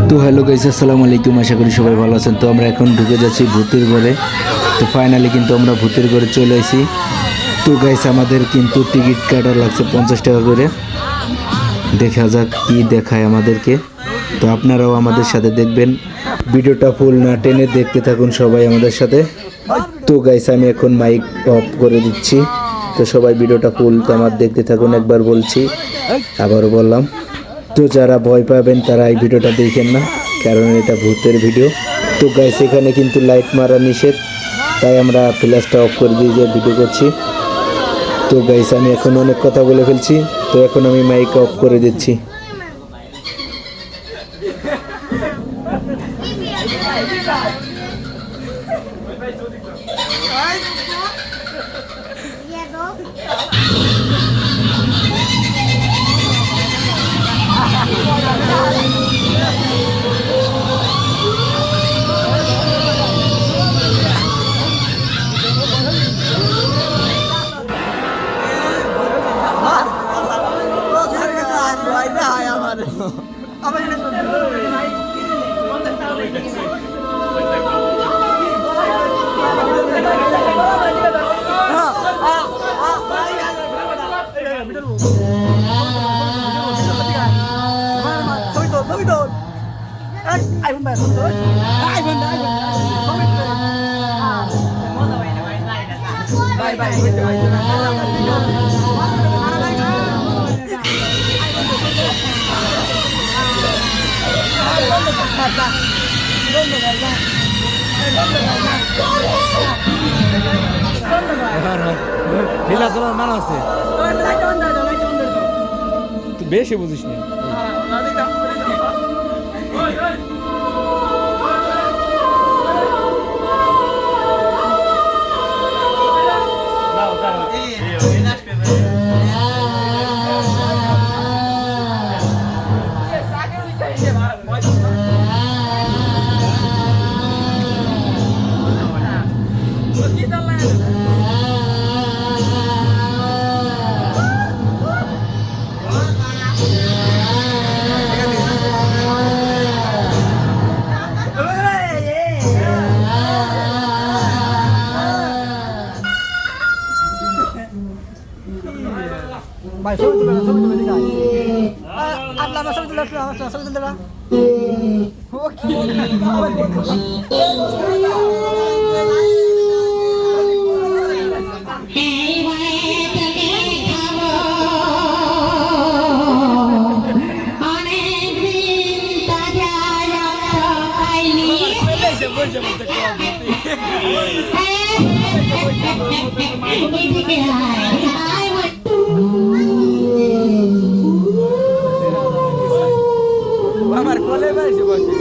তো hello guys, আসসালামু আলাইকুম। আশা করি সবাই ভালো আছেন। তো আমরা এখন ঢুকে যাচ্ছি ভূতের ঘরে। তো ফাইনালি কিন্তু আমরা ভূতের ঘরে চলে আসি। তো গাইস, আমাদের কিন্তু টিকিট কাটা লাগছে 50 টাকা করে। দেখা যাক কি দেখায় আমাদেরকে। তো আপনারাও আমাদের সাথে দেখবেন, ভিডিওটা ফুল না টেনে দেখতে থাকুন সবাই আমাদের সাথে। তো গাইস, আমি এখন মাইক অফ করে দিচ্ছি। তো সবাই ভিডিওটা ফুল আমার দেখতে থাকুন, একবার বলছি, আবারও বললাম। তো যারা ভয় পাবেন তারা এই ভিডিওটা দেখেন না, কারণ এটা ভূতের ভিডিও। তো গাইস, এখানে কিন্তু লাইট মারা নিষেধ, তাই আমরা ফ্ল্যাশটা অফ করে দিয়ে যে ভিডিও করছি। তো গাইস, আমি এখন অনেক কথা বলে ফেলছি, তো এখন আমি মাইক অফ করে দিচ্ছি। মানা আছে বেশি বুঝিস না। ভাই ছবি তুলে দেখাই আল্লাহ ছবি তুলে না ও কি বাবার কোলে বসে বসে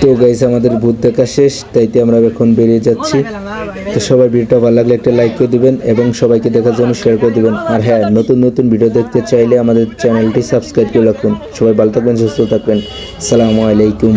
তো গাইস, আমাদের ভূত দেখা শেষ, তাইতে আমরা এখন বেরিয়ে যাচ্ছি। তো সবাই ভিডিওটা ভালো লাগলে একটা লাইক করে দিবেন এবং সবাইকে দেখার জন্য শেয়ার করে দিবেন। আর হ্যাঁ, নতুন নতুন ভিডিও দেখতে চাইলে আমাদের চ্যানেলটি সাবস্ক্রাইব করে রাখুন। সবাই ভালো থাকবেন, সুস্থ থাকবেন। আসসালামু আলাইকুম।